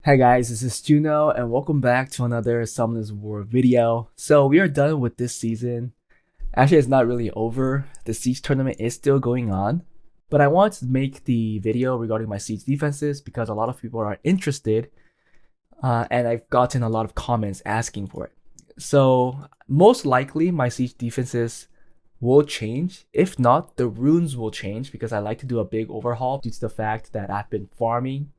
Hi guys, this is Juno and welcome back to another Summoners War video. So we are done with this season. Actually, it's not really over. The Siege tournament is still going on. But I wanted to make the video regarding my Siege defenses because a lot of people are interested. And I've gotten a lot of comments asking for it. So most likely my Siege defenses will change. If not, the runes will change because I like to do a big overhaul due to the fact that I've been farming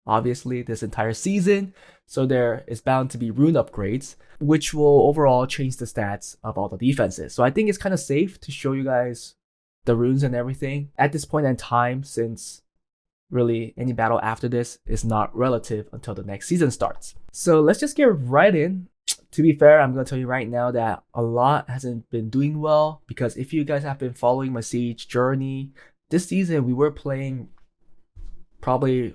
obviously this entire season, so there is bound to be rune upgrades which will overall change the stats of all the defenses. So I think it's kind of safe to show you guys the runes and everything at this point in time, since really any battle after this is not relative until the next season starts. So let's just get right in. To be fair, I'm going to tell you right now that a lot hasn't been doing well, because if you guys have been following my Siege journey, this season we were playing probably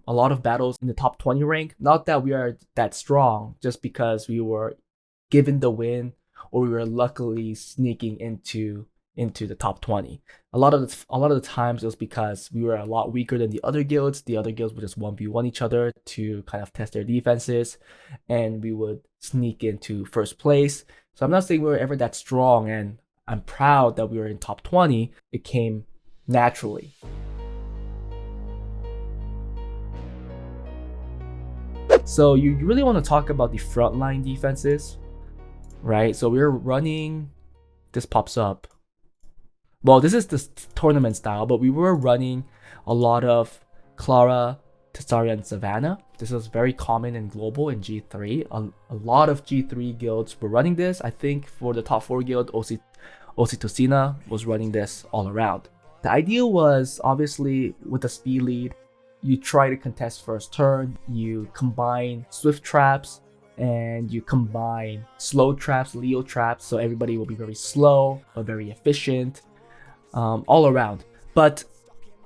a lot of battles in the top 20 rank. Not that we are that strong, just because we were given the win or we were luckily sneaking into the top 20. A lot of the times it was because we were a lot weaker than the other guilds. The other guilds would just 1v1 each other to kind of test their defenses, and we would sneak into first place. So I'm not saying we were ever that strong, and I'm proud that we were in top 20. It came naturally. So you really want to talk about the frontline defenses, right? So we're running, this pops up. Well, this is the tournament style, but we were running a lot of Clara, Tarion, and Savannah. This was very common and global in G3. A lot of G3 guilds were running this. I think for the top 4 guild, Oxytocina was running this all around. The idea was obviously with the speed lead, you try to contest first turn, you combine swift traps, and you combine slow traps, Leo traps, so everybody will be very slow but very efficient all around. But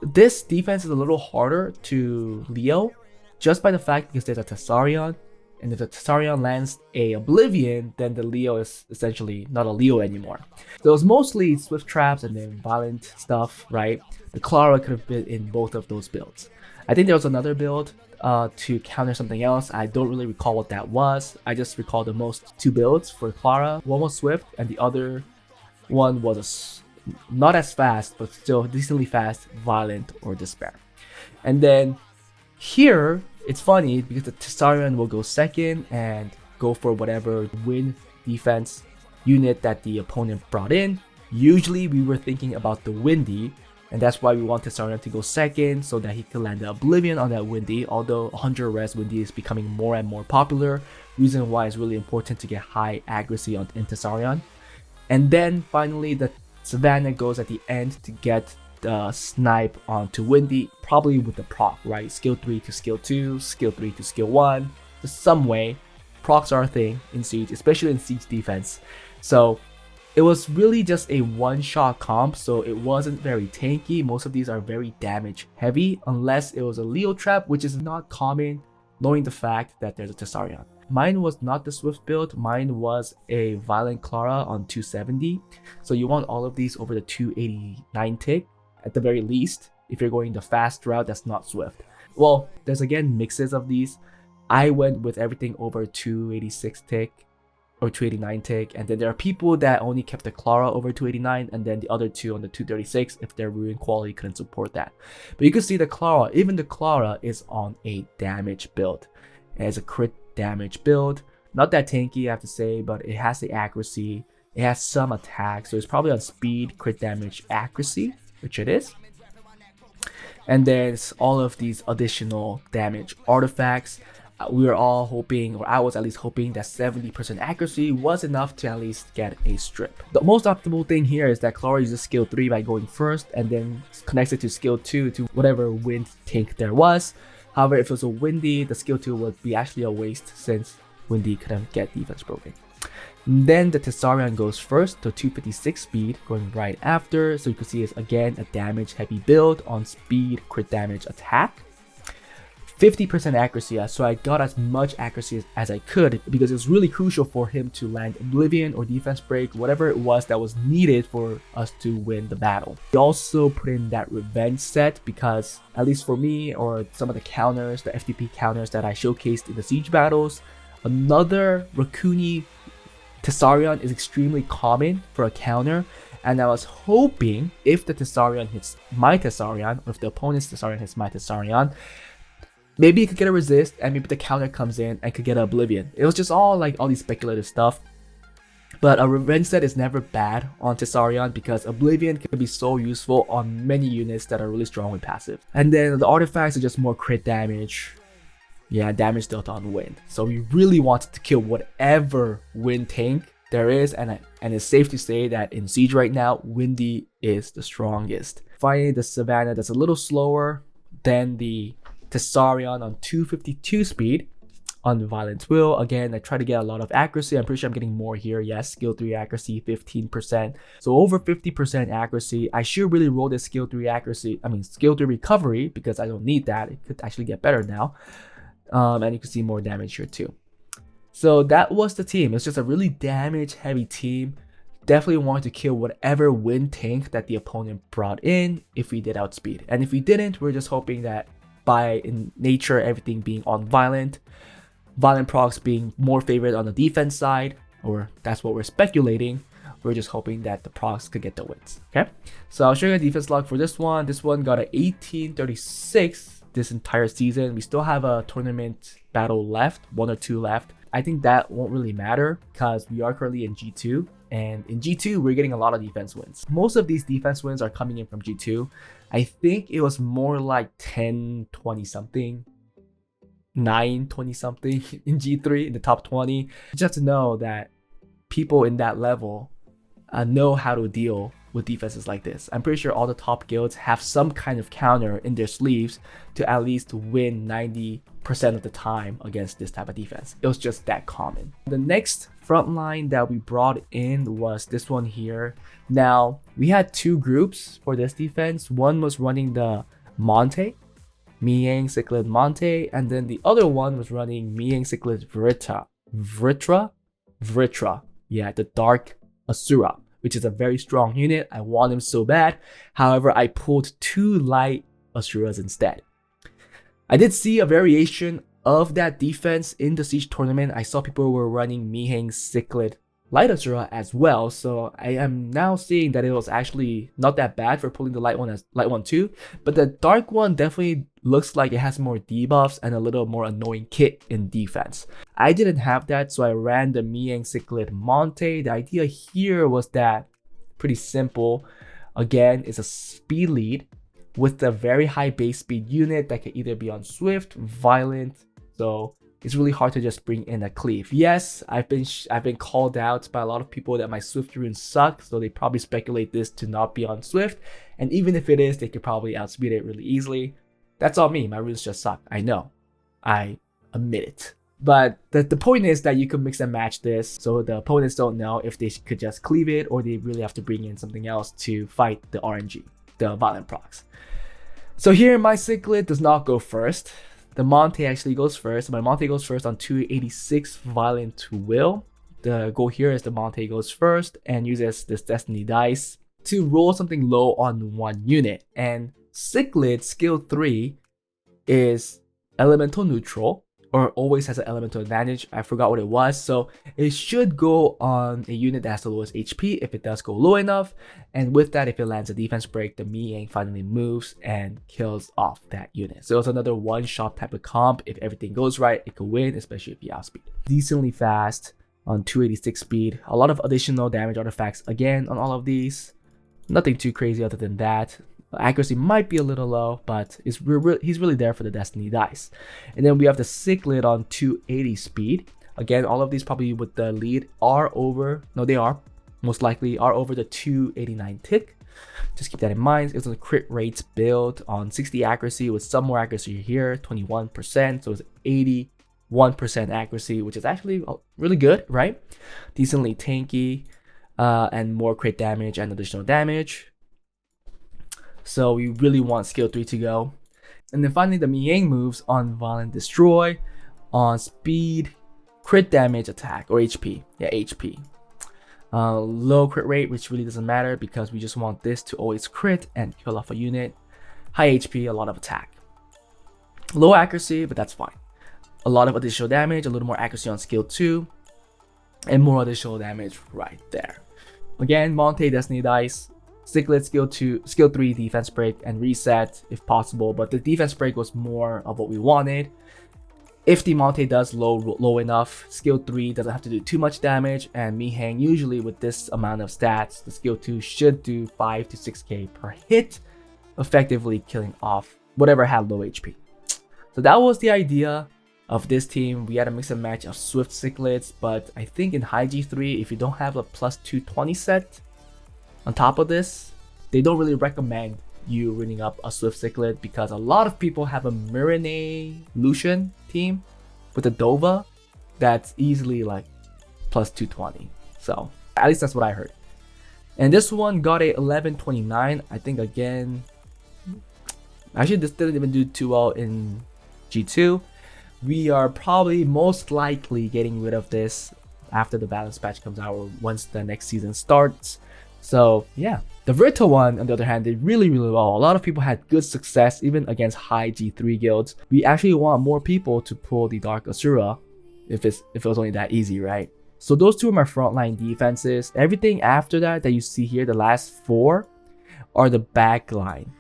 this defense is a little harder to Leo just by the fact because there's a Tarion, and if the Tarion lands a Oblivion, then the Leo is essentially not a Leo anymore. So it's mostly swift traps and then violent stuff, right? The Clara could have been in both of those builds. I think there was another build to counter something else. I don't really recall what that was. I just recall the most 2 builds for Clara. One was Swift and the other one was not as fast, but still decently fast, Violent or Despair. And then here, it's funny because the Tarion will go second and go for whatever win defense unit that the opponent brought in. Usually we were thinking about the Windy, and that's why we want Tarion to go second so that he can land the Oblivion on that Windy. Although 100 res Windy is becoming more and more popular, reason why it's really important to get high accuracy on Tarion. And then finally the Savannah goes at the end to get the snipe onto Windy, probably with the proc, right? Skill 3 to skill 2, skill 3 to skill 1. Just some way, procs are a thing in Siege, especially in Siege defense. So it was really just a one-shot comp, so it wasn't very tanky. Most of these are very damage heavy, unless it was a Leo trap, which is not common, knowing the fact that there's a Tarion. Mine was not the Swift build, mine was a Violent Clara on 270. So you want all of these over the 289 tick, at the very least, if you're going the fast route that's not Swift. Well, there's again mixes of these. I went with everything over 286 tick, or 289 tick, and then there are people that only kept the Clara over 289 and then the other 2 on the 236 if their rune quality couldn't support that. But you can see the Clara, even the Clara is on a damage build. It has a crit damage build, not that tanky I have to say, but it has the accuracy, it has some attack, so it's probably on speed, crit damage, accuracy, which it is. And there's all of these additional damage artifacts. We were all hoping, or I was at least hoping, that 70% accuracy was enough to at least get a strip. The most optimal thing here is that Clara uses skill 3 by going first and then connects it to skill 2 to whatever wind tank there was. However, if it was a Windy, the skill 2 would be actually a waste since Windy couldn't get defense broken. Then the Tarion goes first to 256 speed, going right after. So you can see it's again a damage heavy build on speed, crit damage, attack. 50% accuracy, so I got as much accuracy as I could because it was really crucial for him to land Oblivion or Defense Break, whatever it was that was needed for us to win the battle. We also put in that Revenge set because, at least for me, or some of the counters, the FTP counters that I showcased in the Siege battles, another Raccoony Tessarion is extremely common for a counter, and I was hoping if the Tessarion hits my Tessarion, or if the opponent's Tessarion hits my Tessarion, maybe it could get a resist, and maybe the counter comes in and could get an Oblivion. It was just all these speculative stuff. But a Revenge set is never bad on Tessarion because Oblivion can be so useful on many units that are really strong with passive. And then the artifacts are just more crit damage. Yeah, damage dealt on wind. So we really wanted to kill whatever wind tank there is, and it's safe to say that in Siege right now, Windy is the strongest. Finally, the Savannah that's a little slower than the Tessarion on 252 speed on the Violent Will. Again, I try to get a lot of accuracy. I'm pretty sure I'm getting more here. Yes, skill 3 accuracy 15%, so over 50% accuracy. I should really roll this skill 3 accuracy, skill 3 recovery, because I don't need that. It could actually get better now. And you can see more damage here too. So that was the team. It's just a really damage heavy team. Definitely wanted to kill whatever wind tank that the opponent brought in if we did outspeed, and if we didn't, we're just hoping that by in nature everything being on violent procs being more favored on the defense side, or that's what we're speculating. We're just hoping that the procs could get the wins. Okay, so I'll show you a defense log for this one. This one got a 1836 this entire season. We still have a tournament battle left, 1 or 2 left. I think that won't really matter because we are currently in G2, and in G2 we're getting a lot of defense wins. Most of these defense wins are coming in from G2. I think it was more like 10-20 something, 9-20 something in G3, in the top 20. You just have to know that people in that level know how to deal with defenses like this. I'm pretty sure all the top guilds have some kind of counter in their sleeves to at least win 90% of the time against this type of defense. It was just that common. The next front line that we brought in was this one here. Now, we had 2 groups for this defense. One was running the Monte, Miang, Cichlid, Monte, and then the other one was running Miang, Cichlid, Vritra. Yeah, the Dark Asura, which is a very strong unit. I want him so bad. However, I pulled 2 light Asuras instead. I did see a variation of that defense in the Siege tournament. I saw people were running Miang, Cichlid, light Asura as well. So I am now seeing that it was actually not that bad for pulling the light one too. But the dark one definitely looks like it has more debuffs and a little more annoying kit in defense. I didn't have that, so I ran the Miang, Cichlid, Monte. The idea here was that pretty simple. Again, it's a speed lead with a very high base speed unit that can either be on Swift, Violent. So it's really hard to just bring in a cleave. Yes, I've been called out by a lot of people that my Swift runes suck, so they probably speculate this to not be on Swift. And even if it is, they could probably outspeed it really easily. That's all me. My runes just suck. I know. I admit it. But the point is that you can mix and match this, so the opponents don't know if they could just cleave it or they really have to bring in something else to fight the RNG, the violent procs. So here my Cichlid does not go first. The Monte actually goes first. My Monte goes first on 286 Violent Will. The goal here is the Monte goes first and uses this Destiny dice to roll something low on one unit. And Cichlid skill 3 is elemental neutral, or always has an elemental advantage. I forgot what it was. So it should go on a unit that has the lowest HP if it does go low enough. And with that, if it lands a defense break, the Miang finally moves and kills off that unit. So it's another one-shot type of comp. If everything goes right, it could win, especially if you outspeed. Decently fast on 286 speed. A lot of additional damage artifacts again on all of these. Nothing too crazy other than that. Accuracy might be a little low, but he's really there for the Destiny dice. And then we have the Cichlid on 280 speed. Again, all of these probably with the lead are over. No, they are. Most likely are over the 289 tick. Just keep that in mind. It's a crit rates build on 60 accuracy with some more accuracy here, 21%. So it's 81% accuracy, which is actually really good, right? Decently tanky and more crit damage and additional damage. So we really want skill 3 to go. And then finally the Miang moves on Violent Destroy, on Speed, Crit Damage, Attack, or HP. Yeah, HP. Low crit rate, which really doesn't matter because we just want this to always crit and kill off a unit. High HP, a lot of attack. Low accuracy, but that's fine. A lot of additional damage, a little more accuracy on skill 2, and more additional damage right there. Again, Monte Destiny Dice, Cichlid skill 3 defense break and reset if possible, but the defense break was more of what we wanted. If the Monte does low enough, skill 3 doesn't have to do too much damage, and Miang usually with this amount of stats, the skill 2 should do 5 to 6k per hit, effectively killing off whatever had low HP. So that was the idea of this team. We had a mix and match of Swift Cichlids, but I think in high G3, if you don't have a plus 220 set on top of this, they don't really recommend you running up a Swift Cichlid because a lot of people have a Mirene Lucian team with a Dova that's easily like plus 220. So at least that's what I heard. And this one got a 1129. I think again, actually this didn't even do too well in G2. We are probably most likely getting rid of this after the balance patch comes out or once the next season starts. So yeah, the Virtual one on the other hand did really well. A lot of people had good success even against high G3 guilds. We actually want more people to pull the Dark Asura if it was only that easy, right? So those two are my frontline defenses. Everything after that you see here, the last 4 are the back line.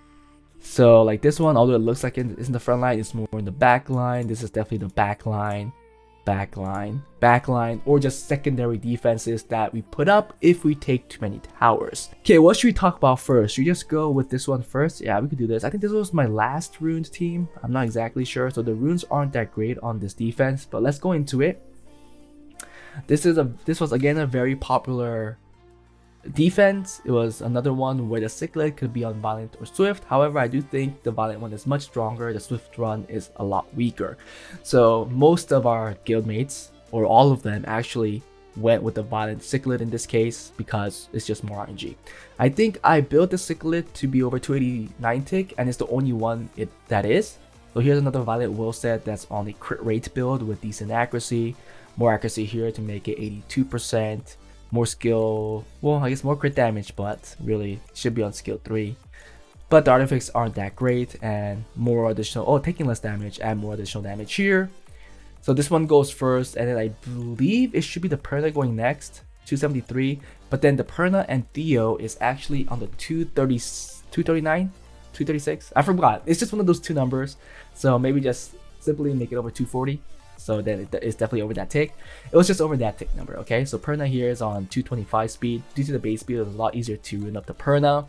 So like this one, although it looks like it's in the front line, it's more in the back line. This is definitely the back line, or just secondary defenses that we put up if we take too many towers. Okay, what should we talk about first? Should we just go with this one first? Yeah, we could do this. I think this was my last runes team. I'm not exactly sure. So the runes aren't that great on this defense, but let's go into it. This was again a very popular defense. It was another one where the Cichlid could be on Violent or Swift. However, I do think the Violent one is much stronger. The Swift one is a lot weaker. So most of our guildmates, or all of them, actually went with the Violent Cichlid in this case because it's just more RNG. I think I built the Cichlid to be over 289 tick, and it's the only one that is. So here's another Violent will set that's on a crit rate build with decent accuracy. More accuracy here to make it 82%. More skill, well, I guess more crit damage, but really should be on skill 3. But the artifacts aren't that great, and more additional, taking less damage and more additional damage here. So this one goes first, and then I believe it should be the Perna going next, 273. But then the Perna and Theo is actually on the 239, 236. I forgot. It's just one of those two numbers. So maybe just simply make it over 240. So then it's definitely over that tick. It was just over that tick number, okay? So Perna here is on 225 speed. Due to the base speed, it was a lot easier to run up the Perna.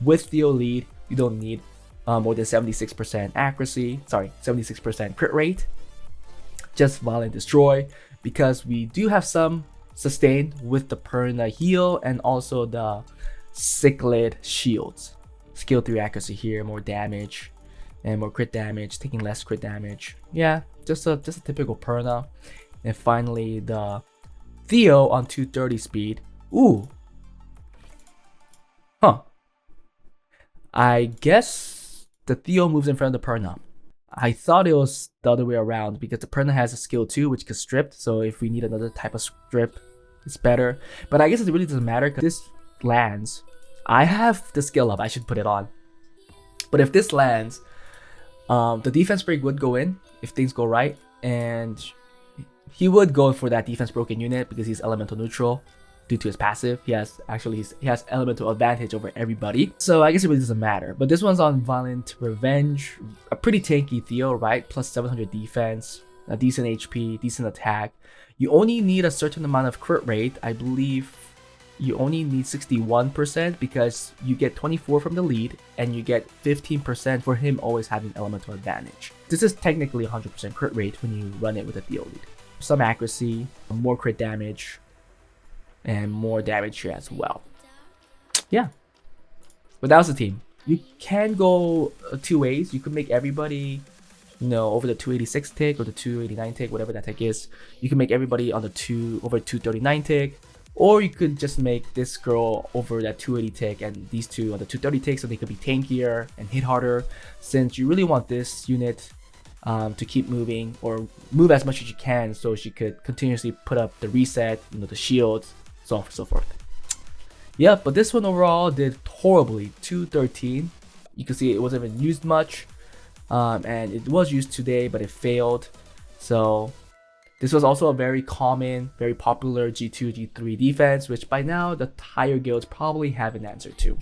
With Theo lead, you don't need more than 76% accuracy, 76% crit rate. Just Violent Destroy, because we do have some sustain with the Perna heal and also the Cichlid shields. Skill 3 accuracy here, more damage and more crit damage, taking less crit damage. Yeah, just a typical Perna. And finally the Theo on 230 speed. Ooh. Huh. I guess the Theo moves in front of the Perna. I thought it was the other way around because the Perna has a skill 2 which gets stripped. So if we need another type of strip, it's better. But I guess it really doesn't matter because this lands. I have the skill up, I should put it on. But if this lands, the defense break would go in if things go right, and he would go for that defense broken unit because he's elemental neutral due to his passive. He has elemental advantage over everybody, so I guess it really doesn't matter. But this one's on Violent Revenge, a pretty tanky Theo, right? Plus 700 defense, a decent HP, decent attack. You only need a certain amount of crit rate. I believe you only need 61% because you get 24 from the lead and you get 15% for him always having elemental advantage. This is technically 100% crit rate when you run it with a Theo lead. Some accuracy, more crit damage, and more damage here as well. Yeah, but that was the team. You can go two ways. You could make everybody, over the 286 tick or the 289 tick, whatever that tick is. You can make everybody on the over 239 tick, Or you could just make this girl over that 280 tick and these two on the 230 tick, so they could be tankier and hit harder, since you really want this unit to keep moving or move as much as you can, so she could continuously put up the reset, the shields, so on and so forth. Yeah, but this one overall did horribly. 213. You can see it wasn't even used much, and it was used today, but it failed. So this was also a very common, very popular G2, G3 defense, which by now the higher guilds probably have an answer to.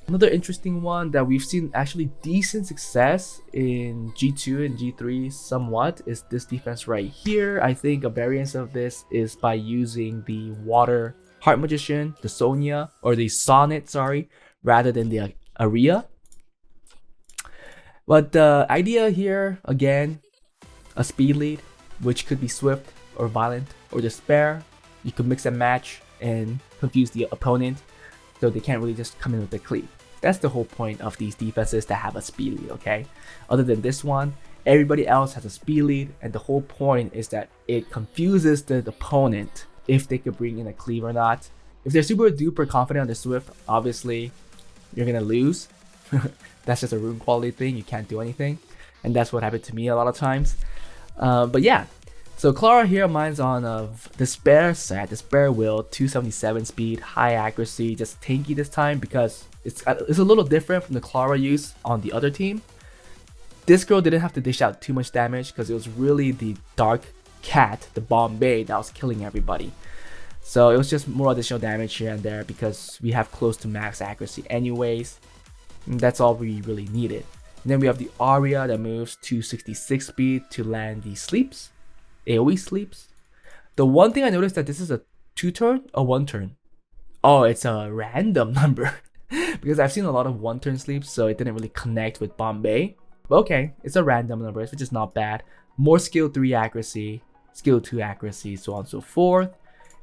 Another interesting one that we've seen actually decent success in G2 and G3 somewhat is this defense right here. I think a variance of this is by using the Water Heart Magician, the Sonia, or the Sonnet, sorry, rather than the Arya. But the idea here, again, a speed lead, which could be swift or violent or despair. You could mix and match and confuse the opponent, so they can't really just come in with the cleave. That's the whole point of these defenses that have a speed lead, okay? Other than this one, everybody else has a speed lead, and the whole point is that it confuses the opponent if they could bring in a cleave or not. If they're super duper confident on the swift, obviously you're gonna lose. That's just a rune quality thing, you can't do anything, and that's what happened to me a lot of times. But yeah, so Clara here, mine's on a Despair set, Despair Will, 277 speed, high accuracy, just tanky this time because it's a little different from the Clara use on the other team. This girl didn't have to dish out too much damage because it was really the Dark Cat, the Bombay, that was killing everybody. So it was just more additional damage here and there because we have close to max accuracy anyways. And that's all we really needed. And then we have the Arya that moves 266 speed to land the sleeps, AoE sleeps. The one thing I noticed that this is a 2-turn or 1-turn. Oh, it's a random number because I've seen a lot of 1-turn sleeps, so it didn't really connect with Bombay. But okay, it's a random number, which is not bad. More skill 3 accuracy, skill 2 accuracy, so on and so forth.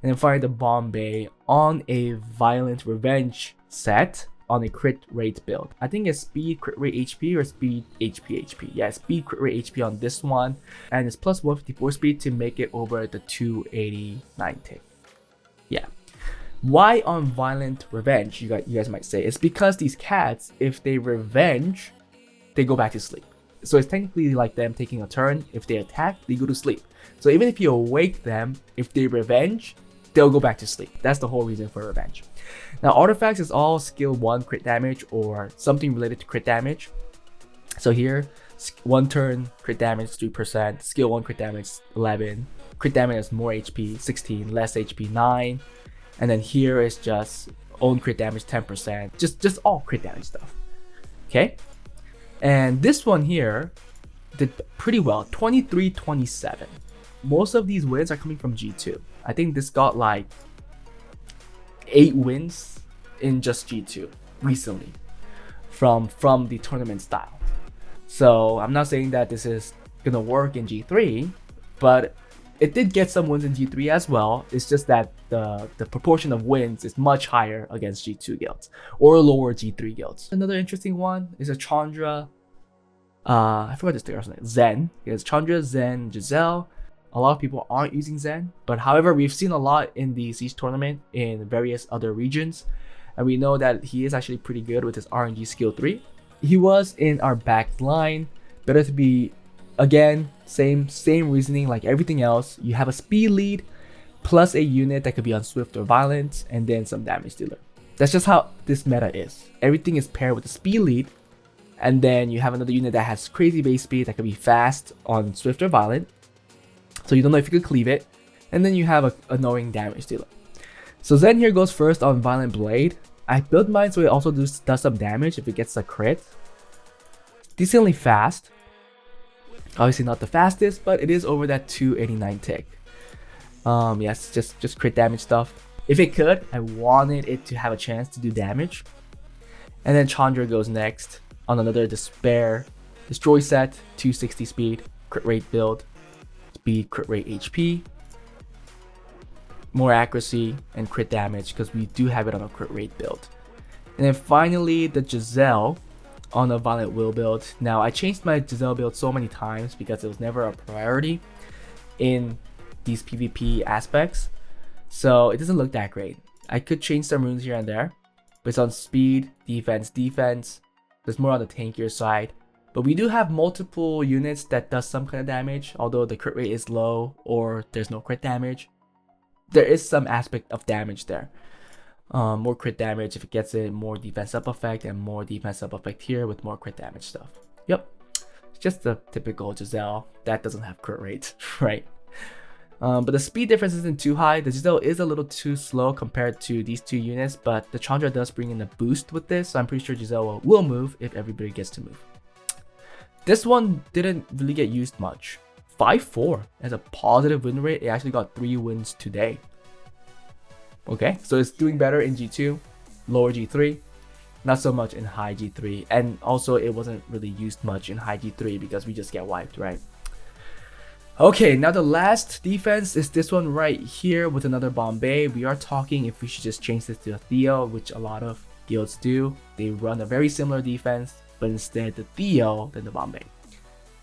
And then finally the Bombay on a Violent Revenge set on a crit rate build. I think it's speed crit rate HP or speed HP. Yeah, speed crit rate HP on this one, and it's plus 154 speed to make it over the 289 tick. Yeah. Why on Violent Revenge, you guys might say? It's because these cats, if they revenge, they go back to sleep. So it's technically like them taking a turn. If they attack, they go to sleep. So even if you awake them, if they revenge, they'll go back to sleep. That's the whole reason for revenge. Now artifacts is all skill 1 crit damage or something related to crit damage. So here, 1 turn crit damage 3%, skill 1 crit damage 11, crit damage is more HP 16, less HP 9, and then here is just own crit damage 10%, just all crit damage stuff. Okay, and this one here did pretty well, 23-27. Most of these wins are coming from G2. I think this got like 8 wins in just G2 recently from the tournament style. So I'm not saying that this is gonna work in G3, but it did get some wins in G3 as well. It's just that the proportion of wins is much higher against G2 guilds or lower G3 guilds. Another interesting one is a Chandra, I forgot this thing, Zen. It's Chandra, Zen, Jazelle. A lot of people aren't using Zen, but however, we've seen a lot in the Siege tournament in various other regions, and we know that he is actually pretty good with his RNG skill 3. He was in our back line. Better to be, again, same reasoning like everything else. You have a speed lead plus a unit that could be on swift or violent, and then some damage dealer. That's just how this meta is. Everything is paired with a speed lead, and then you have another unit that has crazy base speed that could be fast on swift or violent, so you don't know if you could cleave it, and then you have a annoying damage dealer. So Zen here goes first on Violent Blade. I built mine so it also does some damage if it gets a crit. Decently fast. Obviously not the fastest, but it is over that 289 tick. Yes, just crit damage stuff. If it could, I wanted it to have a chance to do damage. And then Chandra goes next on another Destroy set, 260 speed, crit rate build. Speed, crit rate HP, more accuracy, and crit damage because we do have it on a crit rate build. And then finally the Jazelle on a Violent Will build. Now I changed my Jazelle build so many times because it was never a priority in these PvP aspects. So it doesn't look that great. I could change some runes here and there, but it's on speed, defense. There's more on the tankier side. But we do have multiple units that does some kind of damage, although the crit rate is low or there's no crit damage. There is some aspect of damage there. More crit damage if it gets it, more defense up effect, and more defense up effect here with more crit damage stuff. Yep, it's just the typical Jazelle that doesn't have crit rate, right? But the speed difference isn't too high. The Jazelle is a little too slow compared to these two units, but the Chandra does bring in a boost with this, so I'm pretty sure Jazelle will move if everybody gets to move. This one didn't really get used much. 5-4 as a positive win rate. It actually got 3 wins today. Okay, so it's doing better in G2, lower G3, not so much in high G3, and also it wasn't really used much in high G3 because we just get wiped, right? Okay, now the last defense is this one right here with another Bombay. We are talking if we should just change this to a Theo, which a lot of guilds do. They run a very similar defense, but instead the Theo than the Bombay.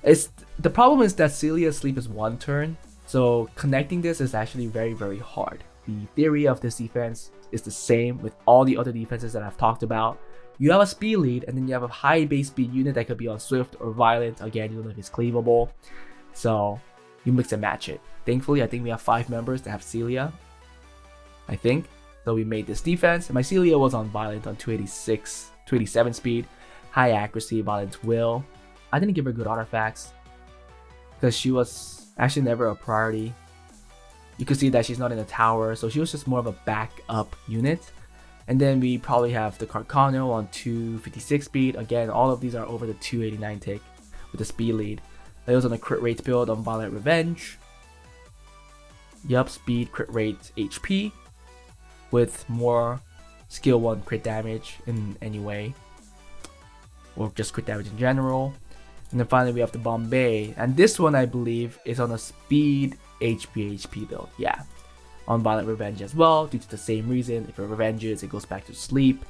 The problem is that Celia's sleep is 1 turn, so connecting this is actually very, very hard. The theory of this defense is the same with all the other defenses that I've talked about. You have a speed lead, and then you have a high base speed unit that could be on Swift or Violent. Again, you don't know if it's cleavable. So you mix and match it. Thankfully, I think we have 5 members that have Celia. I think. So we made this defense. My Celia was on Violent on 286, 287 speed. High accuracy, Violent will. I didn't give her good artifacts because she was actually never a priority. You could see that she's not in the tower, so she was just more of a backup unit. And then we probably have the Carcano on 256 speed. Again, all of these are over the 289 tick with the speed lead. That was on a crit rate build on Violent Revenge. Yup, speed, crit rate, HP. With more skill 1 crit damage in any way. Or just crit damage in general. And then finally we have the Bombay. And this one I believe is on a speed HP build. Yeah. On Violent Revenge as well, due to the same reason. If it revenges, it goes back to sleep.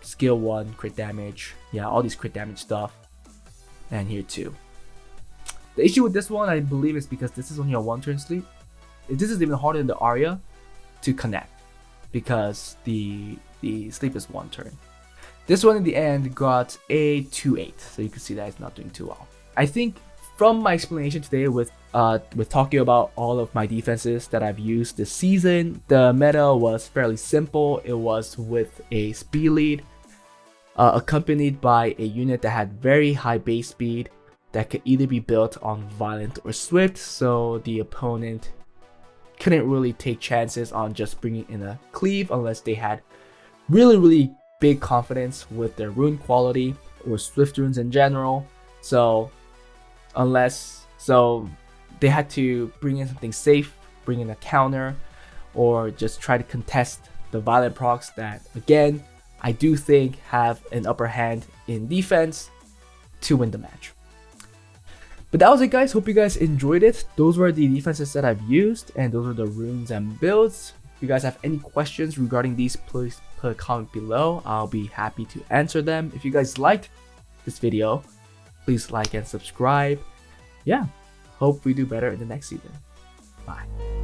Skill 1, crit damage. Yeah, all these crit damage stuff. And here too. The issue with this one, I believe, is because this is only a 1 turn sleep. This is even harder than the Arya to connect. Because the sleep is 1 turn. This one in the end got a 2-8. So you can see that it's not doing too well. I think from my explanation today with talking about all of my defenses that I've used this season, the meta was fairly simple. It was with a speed lead accompanied by a unit that had very high base speed that could either be built on Violent or Swift, so the opponent couldn't really take chances on just bringing in a cleave unless they had really big confidence with their rune quality or Swift runes in general. So they had to bring in something safe, bring in a counter, or just try to contest the Violent procs that, again, I do think have an upper hand in defense to win the match. But that was it, guys. Hope you guys enjoyed it. Those were the defenses that I've used, and those are the runes and builds. If you guys have any questions regarding these, please put a comment below. I'll be happy to answer them. If you guys liked this video, please like and subscribe. Yeah, hope we do better in the next season. Bye.